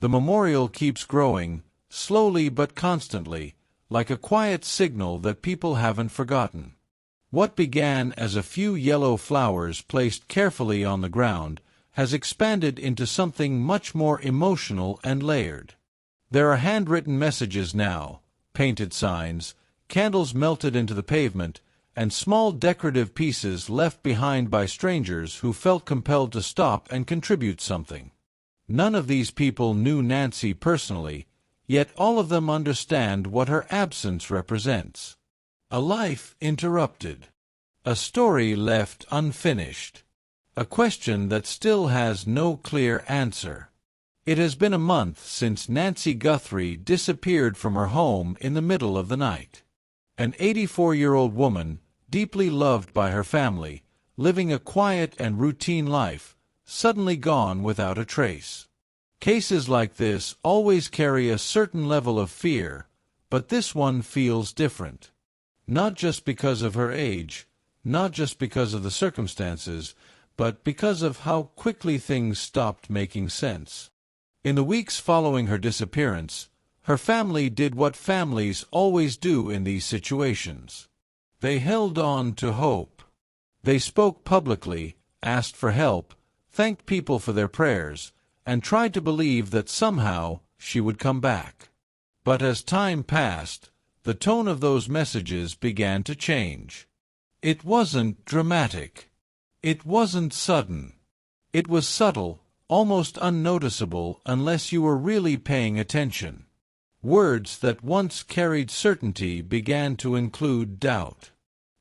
The memorial keeps growing, slowly but constantly, like a quiet signal that people haven't forgotten. What began as a few yellow flowers placed carefully on the ground has expanded into something much more emotional and layered. There are handwritten messages now, painted signs, candles melted into the pavement, and small decorative pieces left behind by strangers who felt compelled to stop and contribute something. None of these people knew Nancy personally, yet all of them understand what her absence represents. A life interrupted. A story left unfinished. A question that still has no clear answer. It has been a month since Nancy Guthrie disappeared from her home in the middle of the night. An 84-year-old woman, deeply loved by her family, living a quiet and routine life, suddenly gone without a trace. Cases like this always carry a certain level of fear, but this one feels different. Not just because of her age, not just because of the circumstances, but because of how quickly things stopped making sense. In the weeks following her disappearance, her family did what families always do in these situations. They held on to hope. They spoke publicly, asked for help, thanked people for their prayers, and tried to believe that somehow she would come back. But as time passed, the tone of those messages began to change. It wasn't dramatic. It wasn't sudden. It was subtle, almost unnoticeable unless you were really paying attention. Words that once carried certainty began to include doubt.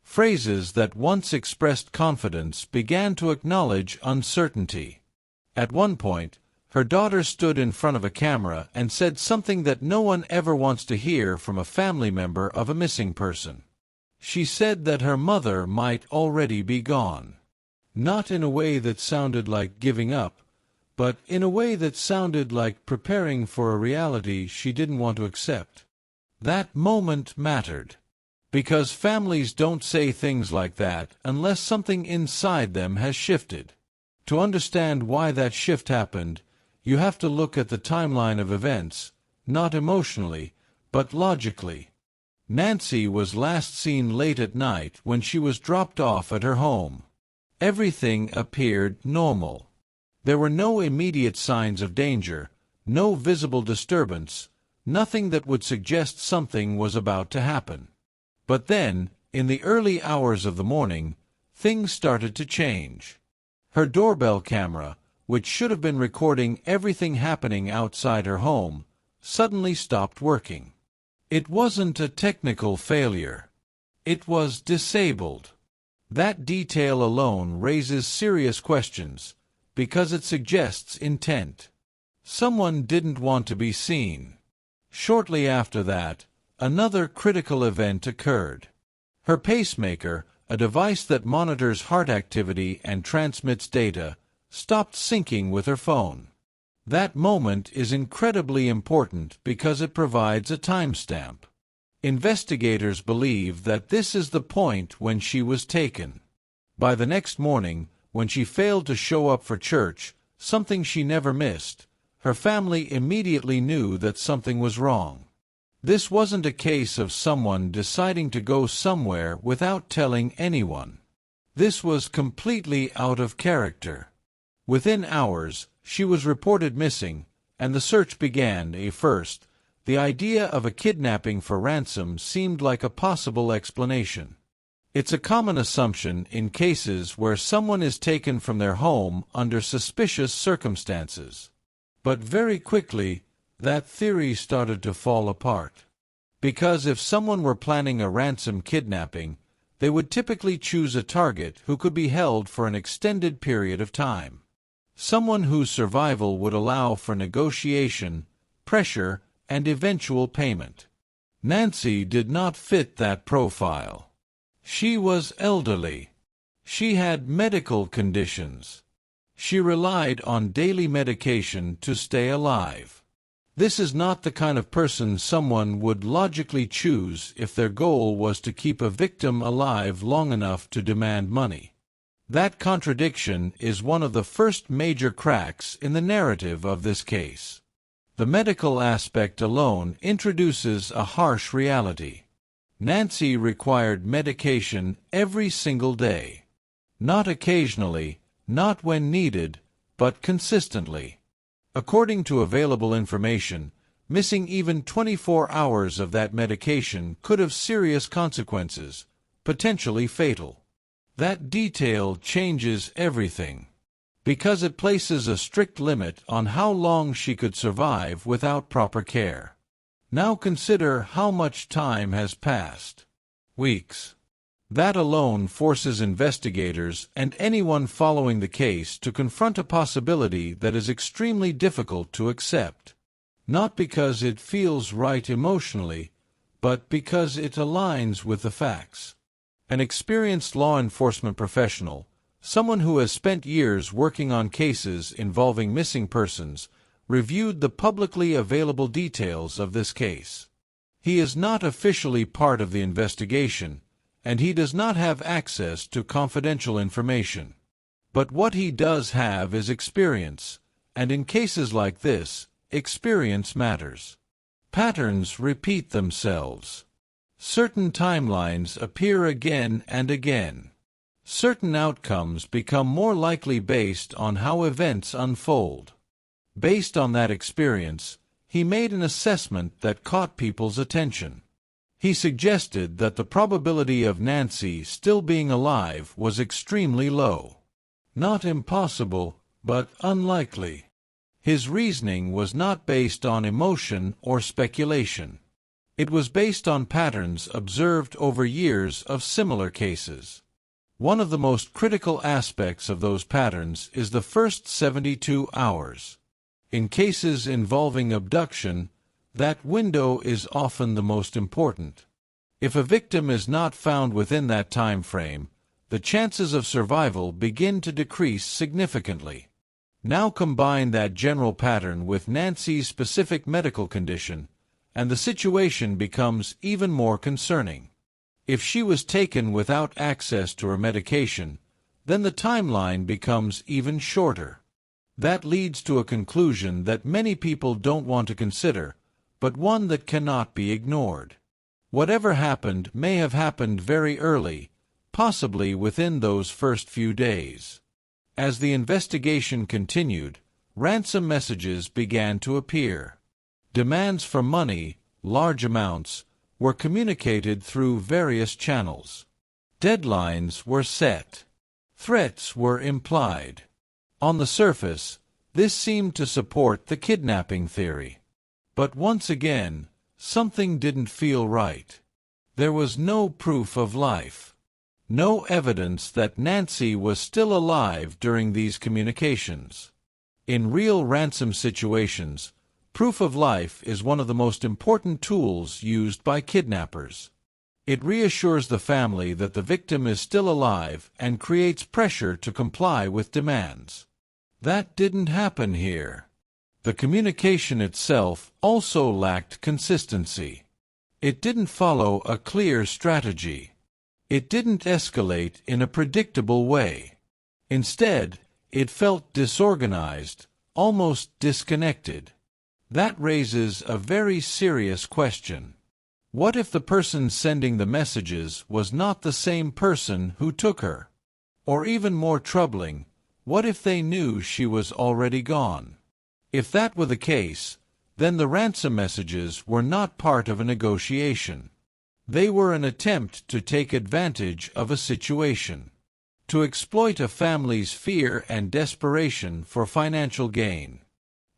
Phrases that once expressed confidence began to acknowledge uncertainty. At one point, her daughter stood in front of a camera and said something that no one ever wants to hear from a family member of a missing person. She said that her mother might already be gone. Not in a way that sounded like giving up, but in a way that sounded like preparing for a reality she didn't want to accept. That moment mattered. Because families don't say things like that unless something inside them has shifted. To understand why that shift happened, you have to look at the timeline of events, not emotionally, but logically. Nancy was last seen late at night when she was dropped off at her home. Everything appeared normal. There were no immediate signs of danger, no visible disturbance, nothing that would suggest something was about to happen. But then, in the early hours of the morning, things started to change. Her doorbell camera, which should have been recording everything happening outside her home, suddenly stopped working. It wasn't a technical failure. It was disabled. That detail alone raises serious questions, because it suggests intent. Someone didn't want to be seen. Shortly after that, another critical event occurred. Her pacemaker, a device that monitors heart activity and transmits data, stopped syncing with her phone. That moment is incredibly important because it provides a timestamp. Investigators believe that this is the point when she was taken. By the next morning, when she failed to show up for church, something she never missed, her family immediately knew that something was wrong. This wasn't a case of someone deciding to go somewhere without telling anyone. This was completely out of character. Within hours, she was reported missing, and the search began. At first, the idea of a kidnapping for ransom seemed like a possible explanation. It's a common assumption in cases where someone is taken from their home under suspicious circumstances. But very quickly, that theory started to fall apart. Because if someone were planning a ransom kidnapping, they would typically choose a target who could be held for an extended period of time. Someone whose survival would allow for negotiation, pressure, and eventual payment. Nancy did not fit that profile. She was elderly. She had medical conditions. She relied on daily medication to stay alive. This is not the kind of person someone would logically choose if their goal was to keep a victim alive long enough to demand money. That contradiction is one of the first major cracks in the narrative of this case. The medical aspect alone introduces a harsh reality. Nancy required medication every single day. Not occasionally, not when needed, but consistently. According to available information, missing even 24 hours of that medication could have serious consequences, potentially fatal. That detail changes everything, because it places a strict limit on how long she could survive without proper care. Now consider how much time has passed. Weeks. That alone forces investigators and anyone following the case to confront a possibility that is extremely difficult to accept. Not because it feels right emotionally, but because it aligns with the facts. An experienced law enforcement professional, someone who has spent years working on cases involving missing persons, reviewed the publicly available details of this case. He is not officially part of the investigation, and he does not have access to confidential information. But what he does have is experience, and in cases like this, experience matters. Patterns repeat themselves. Certain timelines appear again and again. Certain outcomes become more likely based on how events unfold. Based on that experience, he made an assessment that caught people's attention. He suggested that the probability of Nancy still being alive was extremely low. Not impossible, but unlikely. His reasoning was not based on emotion or speculation. It was based on patterns observed over years of similar cases. One of the most critical aspects of those patterns is the first 72 hours. In cases involving abduction, that window is often the most important. If a victim is not found within that time frame, the chances of survival begin to decrease significantly. Now combine that general pattern with Nancy's specific medical condition, and the situation becomes even more concerning. If she was taken without access to her medication, then the timeline becomes even shorter. That leads to a conclusion that many people don't want to consider, but one that cannot be ignored. Whatever happened may have happened very early, possibly within those first few days. As the investigation continued, ransom messages began to appear. Demands for money, large amounts, were communicated through various channels. Deadlines were set. Threats were implied. On the surface, this seemed to support the kidnapping theory. But once again, something didn't feel right. There was no proof of life. No evidence that Nancy was still alive during these communications. In real ransom situations, proof of life is one of the most important tools used by kidnappers. It reassures the family that the victim is still alive and creates pressure to comply with demands. That didn't happen here. The communication itself also lacked consistency. It didn't follow a clear strategy. It didn't escalate in a predictable way. Instead, it felt disorganized, almost disconnected. That raises a very serious question. What if the person sending the messages was not the same person who took her? Or even more troubling, what if they knew she was already gone? If that were the case, then the ransom messages were not part of a negotiation. They were an attempt to take advantage of a situation, to exploit a family's fear and desperation for financial gain.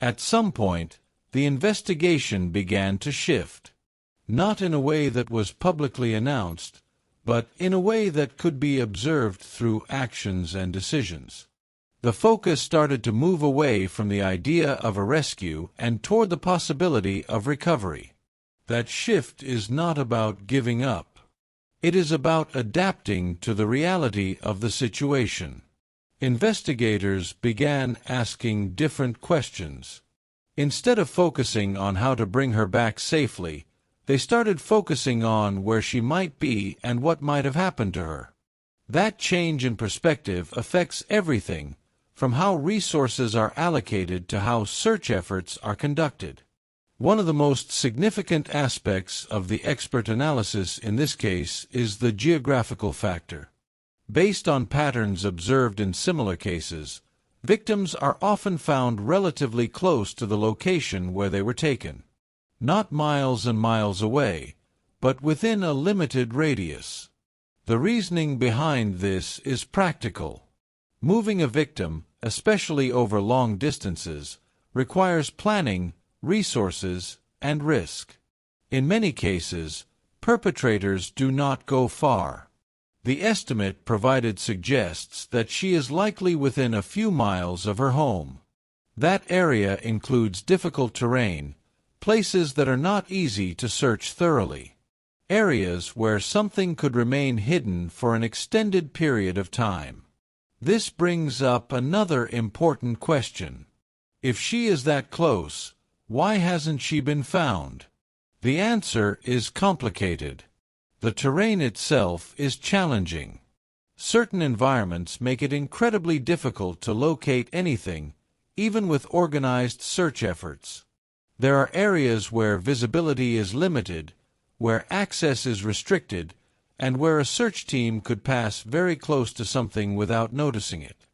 At some point, the investigation began to shift. Not in a way that was publicly announced, but in a way that could be observed through actions and decisions. The focus started to move away from the idea of a rescue and toward the possibility of recovery. That shift is not about giving up. It is about adapting to the reality of the situation. Investigators began asking different questions. Instead of focusing on how to bring her back safely, they started focusing on where she might be and what might have happened to her. That change in perspective affects everything, from how resources are allocated to how search efforts are conducted. One of the most significant aspects of the expert analysis in this case is the geographical factor. Based on patterns observed in similar cases, victims are often found relatively close to the location where they were taken. Not miles and miles away, but within a limited radius. The reasoning behind this is practical. Moving a victim, especially over long distances, requires planning, resources, and risk. In many cases, perpetrators do not go far. The estimate provided suggests that she is likely within a few miles of her home. That area includes difficult terrain, places that are not easy to search thoroughly, areas where something could remain hidden for an extended period of time. This brings up another important question. If she is that close, why hasn't she been found? The answer is complicated. The terrain itself is challenging. Certain environments make it incredibly difficult to locate anything, even with organized search efforts. There are areas where visibility is limited, where access is restricted, and where a search team could pass very close to something without noticing it.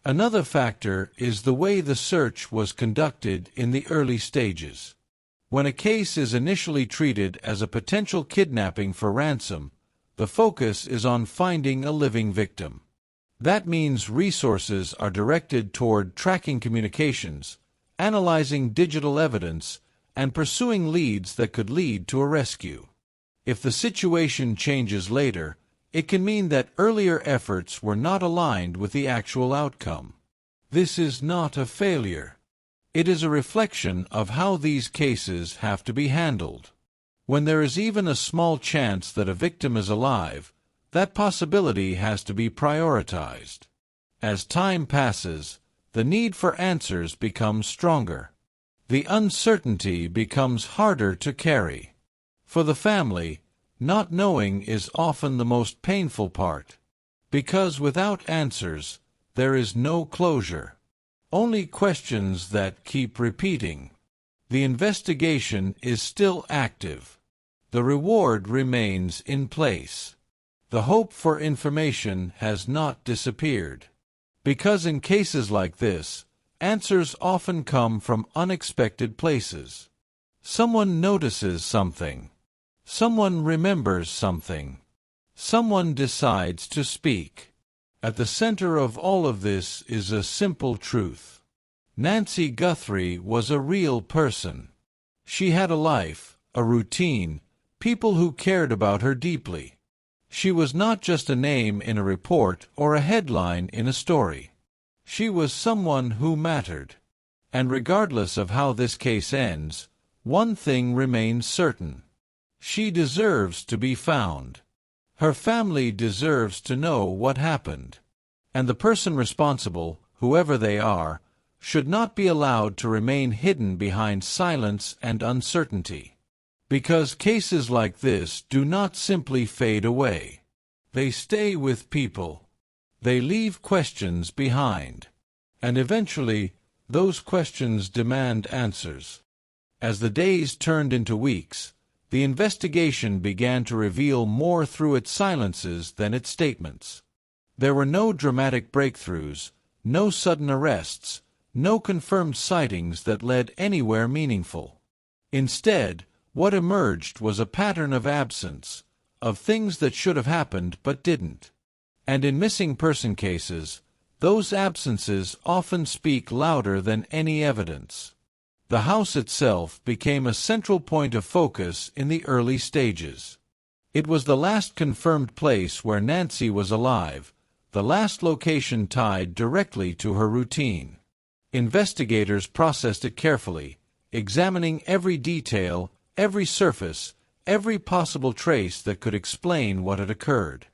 Another factor is the way the search was conducted in the early stages. When a case is initially treated as a potential kidnapping for ransom, the focus is on finding a living victim. That means resources are directed toward tracking communications, analyzing digital evidence, and pursuing leads that could lead to a rescue. If the situation changes later, it can mean that earlier efforts were not aligned with the actual outcome. This is not a failure. It is a reflection of how these cases have to be handled. When there is even a small chance that a victim is alive, that possibility has to be prioritized. As time passes, the need for answers becomes stronger. The uncertainty becomes harder to carry. For the family, not knowing is often the most painful part. Because without answers, there is no closure. Only questions that keep repeating. The investigation is still active. The reward remains in place. The hope for information has not disappeared. Because in cases like this, answers often come from unexpected places. Someone notices something. Someone remembers something. Someone decides to speak. At the center of all of this is a simple truth. Nancy Guthrie was a real person. She had a life, a routine, people who cared about her deeply. She was not just a name in a report or a headline in a story. She was someone who mattered. And regardless of how this case ends, one thing remains certain. She deserves to be found. Her family deserves to know what happened. And the person responsible, whoever they are, should not be allowed to remain hidden behind silence and uncertainty. Because cases like this do not simply fade away. They stay with people. They leave questions behind. And eventually, those questions demand answers. As the days turned into weeks, the investigation began to reveal more through its silences than its statements. There were no dramatic breakthroughs, no sudden arrests, no confirmed sightings that led anywhere meaningful. Instead, what emerged was a pattern of absence, of things that should have happened but didn't. And in missing person cases, those absences often speak louder than any evidence. The house itself became a central point of focus in the early stages. It was the last confirmed place where Nancy was alive, the last location tied directly to her routine. Investigators processed it carefully, examining every detail, every surface, every possible trace that could explain what had occurred.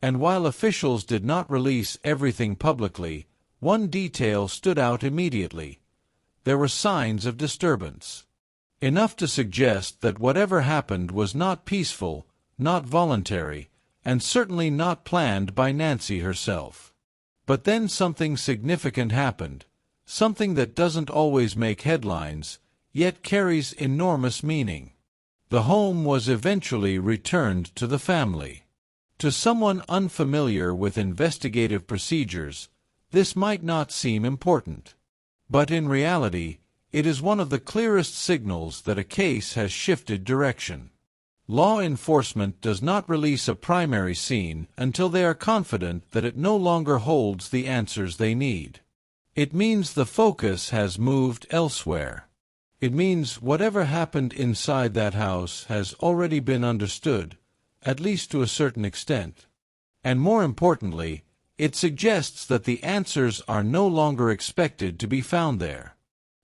And while officials did not release everything publicly, one detail stood out immediately. There were signs of disturbance. Enough to suggest that whatever happened was not peaceful, not voluntary, and certainly not planned by Nancy herself. But then something significant happened, something that doesn't always make headlines, yet carries enormous meaning. The home was eventually returned to the family. To someone unfamiliar with investigative procedures, this might not seem important. But in reality, it is one of the clearest signals that a case has shifted direction. Law enforcement does not release a primary scene until they are confident that it no longer holds the answers they need. It means the focus has moved elsewhere. It means whatever happened inside that house has already been understood, at least to a certain extent. And more importantly, it suggests that the answers are no longer expected to be found there.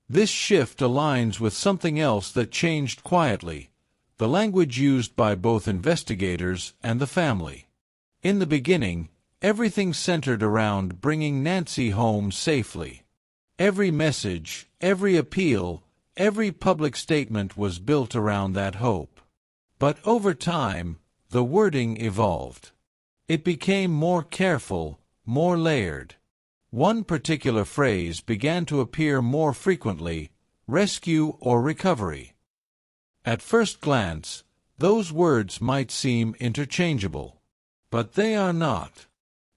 This shift aligns with something else that changed quietly: the language used by both investigators and the family. In the beginning, everything centered around bringing Nancy home safely. Every message, every appeal, every public statement was built around that hope. But over time, the wording evolved. It became more careful, more layered. One particular phrase began to appear more frequently: rescue or recovery. At first glance, those words might seem interchangeable. But they are not.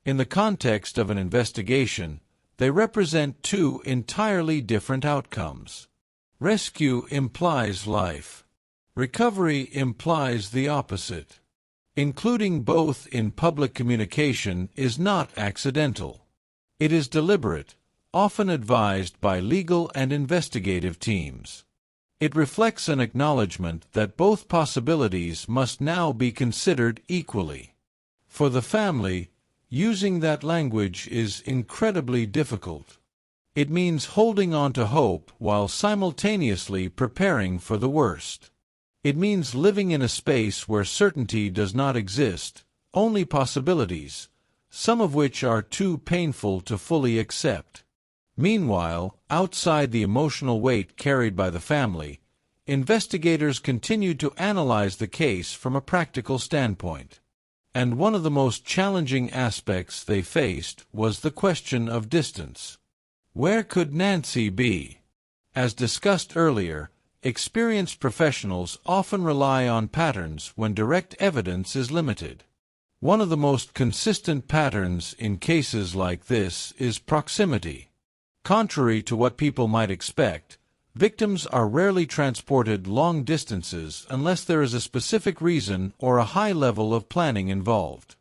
In the context of an investigation, they represent two entirely different outcomes. Rescue implies life. Recovery implies the opposite. Including both in public communication is not accidental. It is deliberate, often advised by legal and investigative teams. It reflects an acknowledgement that both possibilities must now be considered equally. For the family, using that language is incredibly difficult. It means holding on to hope while simultaneously preparing for the worst. It means living in a space where certainty does not exist, only possibilities, some of which are too painful to fully accept. Meanwhile, outside the emotional weight carried by the family, investigators continued to analyze the case from a practical standpoint. And one of the most challenging aspects they faced was the question of distance. Where could Nancy be? As discussed earlier, experienced professionals often rely on patterns when direct evidence is limited. One of the most consistent patterns in cases like this is proximity. Contrary to what people might expect, victims are rarely transported long distances unless there is a specific reason or a high level of planning involved.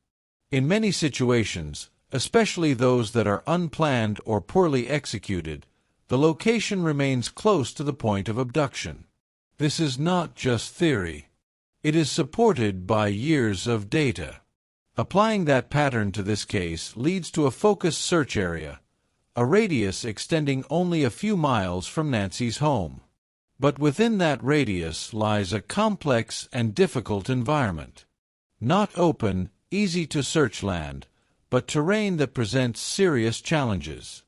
In many situations, especially those that are unplanned or poorly executed, the location remains close to the point of abduction. This is not just theory. It is supported by years of data. Applying that pattern to this case leads to a focused search area, a radius extending only a few miles from Nancy's home. But within that radius lies a complex and difficult environment. Not open, easy-to-search land, but terrain that presents serious challenges.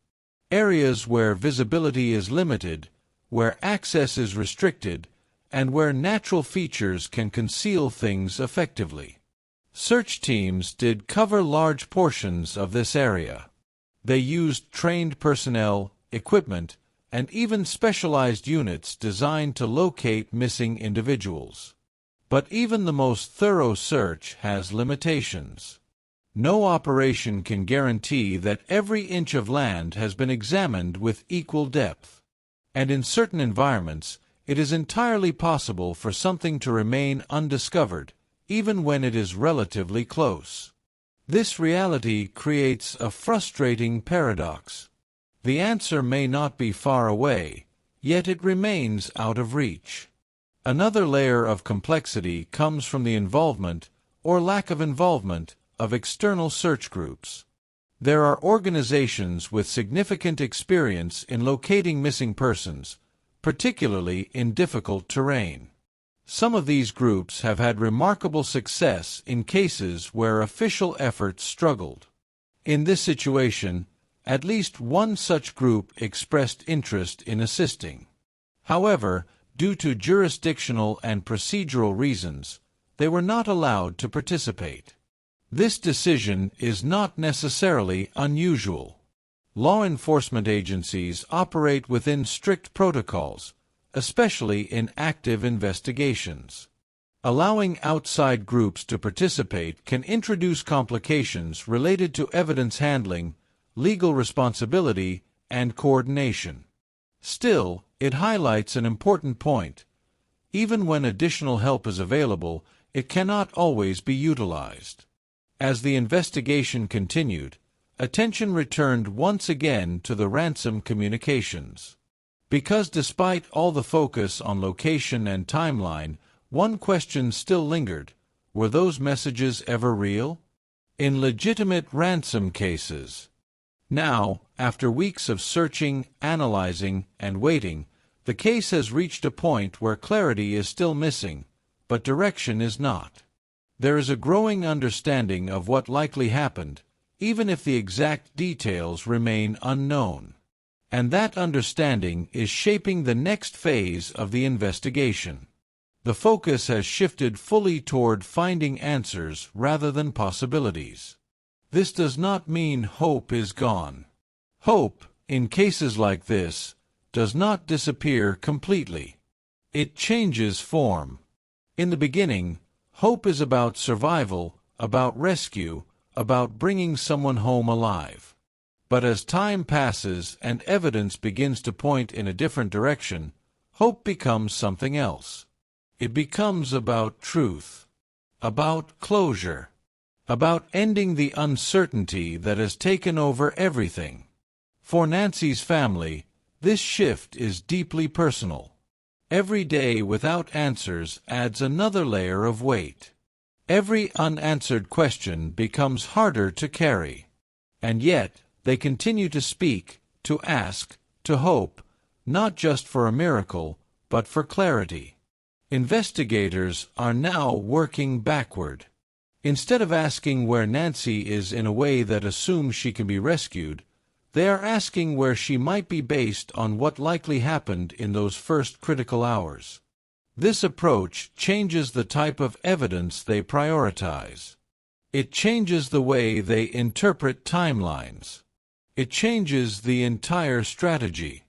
Areas where visibility is limited, where access is restricted, and where natural features can conceal things effectively. Search teams did cover large portions of this area. They used trained personnel, equipment, and even specialized units designed to locate missing individuals. But even the most thorough search has limitations. No operation can guarantee that every inch of land has been examined with equal depth. And in certain environments, it is entirely possible for something to remain undiscovered, even when it is relatively close. This reality creates a frustrating paradox. The answer may not be far away, yet it remains out of reach. Another layer of complexity comes from the involvement, or lack of involvement, of external search groups. There are organizations with significant experience in locating missing persons, particularly in difficult terrain. Some of these groups have had remarkable success in cases where official efforts struggled. In this situation, at least one such group expressed interest in assisting. However, due to jurisdictional and procedural reasons, they were not allowed to participate. This decision is not necessarily unusual. Law enforcement agencies operate within strict protocols, especially in active investigations. Allowing outside groups to participate can introduce complications related to evidence handling, legal responsibility, and coordination. Still, it highlights an important point. Even when additional help is available, it cannot always be utilized. As the investigation continued, attention returned once again to the ransom communications. Because despite all the focus on location and timeline, one question still lingered: were those messages ever real? In legitimate ransom cases. Now, after weeks of searching, analyzing, and waiting, the case has reached a point where clarity is still missing, but direction is not. There is a growing understanding of what likely happened, even if the exact details remain unknown. And that understanding is shaping the next phase of the investigation. The focus has shifted fully toward finding answers rather than possibilities. This does not mean hope is gone. Hope, in cases like this, does not disappear completely. It changes form. In the beginning, hope is about survival, about rescue, about bringing someone home alive. But as time passes and evidence begins to point in a different direction, hope becomes something else. It becomes about truth, about closure, about ending the uncertainty that has taken over everything. For Nancy's family, this shift is deeply personal. Every day without answers adds another layer of weight. Every unanswered question becomes harder to carry. And yet, they continue to speak, to ask, to hope, not just for a miracle, but for clarity. Investigators are now working backward. Instead of asking where Nancy is in a way that assumes she can be rescued, they are asking where she might be based on what likely happened in those first critical hours. This approach changes the type of evidence they prioritize. It changes the way they interpret timelines. It changes the entire strategy.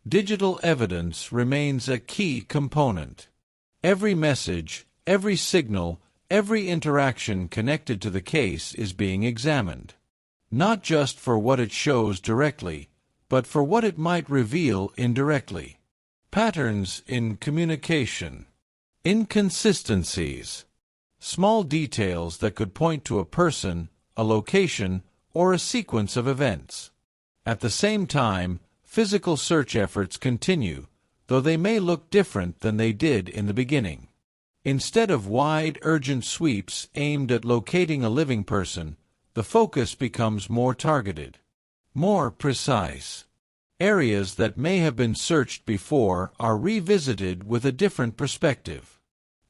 Digital evidence remains a key component. Every message, every signal, every interaction connected to the case is being examined. Not just for what it shows directly, but for what it might reveal indirectly. Patterns in communication. Inconsistencies. Small details that could point to a person, a location, or a sequence of events. At the same time, physical search efforts continue, though they may look different than they did in the beginning. Instead of wide, urgent sweeps aimed at locating a living person, the focus becomes more targeted, more precise. Areas that may have been searched before are revisited with a different perspective.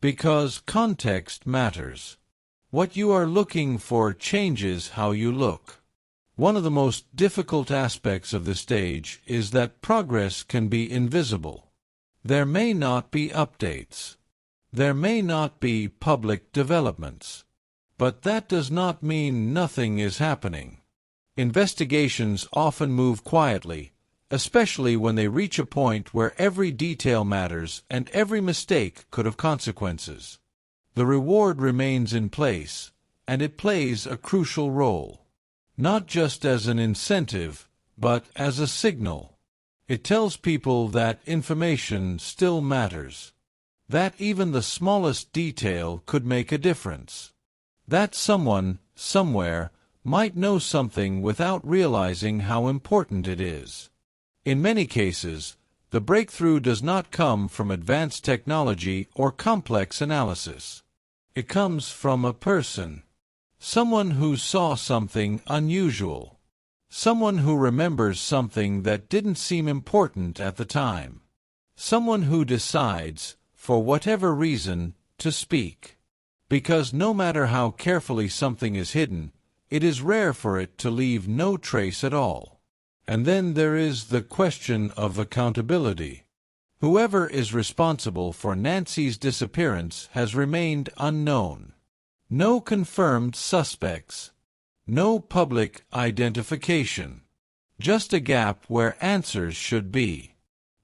Because context matters. What you are looking for changes how you look. One of the most difficult aspects of this stage is that progress can be invisible. There may not be updates. There may not be public developments. But that does not mean nothing is happening. Investigations often move quietly, especially when they reach a point where every detail matters and every mistake could have consequences. The reward remains in place, and it plays a crucial role. Not just as an incentive, but as a signal. It tells people that information still matters. That even the smallest detail could make a difference. That someone, somewhere, might know something without realizing how important it is. In many cases, the breakthrough does not come from advanced technology or complex analysis. It comes from a person. Someone who saw something unusual. Someone who remembers something that didn't seem important at the time. Someone who decides, for whatever reason, to speak. Because no matter how carefully something is hidden, it is rare for it to leave no trace at all. And then there is the question of accountability. Whoever is responsible for Nancy's disappearance has remained unknown. No confirmed suspects. No public identification. Just a gap where answers should be.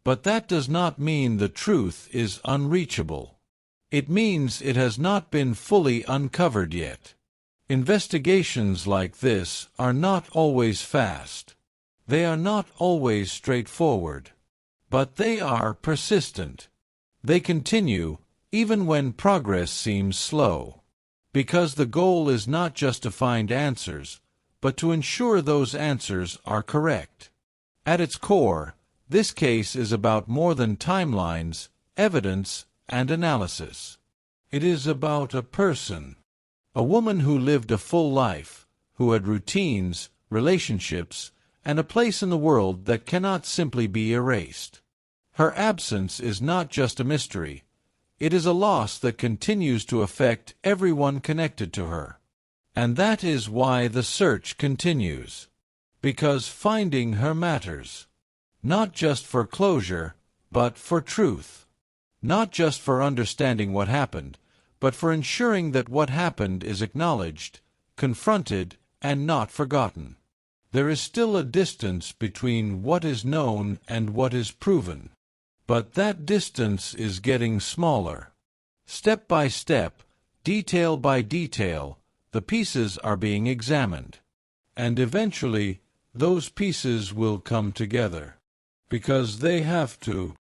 But that does not mean the truth is unreachable. It means it has not been fully uncovered yet. Investigations like this are not always fast. They are not always straightforward. But they are persistent. They continue, even when progress seems slow. Because the goal is not just to find answers, but to ensure those answers are correct. At its core, this case is about more than timelines, evidence, and analysis. It is about a person. A woman who lived a full life, who had routines, relationships, and a place in the world that cannot simply be erased. Her absence is not just a mystery. It is a loss that continues to affect everyone connected to her. And that is why the search continues. Because finding her matters. Not just for closure, but for truth. Not just for understanding what happened, but for ensuring that what happened is acknowledged, confronted, and not forgotten. There is still a distance between what is known and what is proven. But that distance is getting smaller. Step by step, detail by detail, the pieces are being examined. And eventually, those pieces will come together. Because they have to.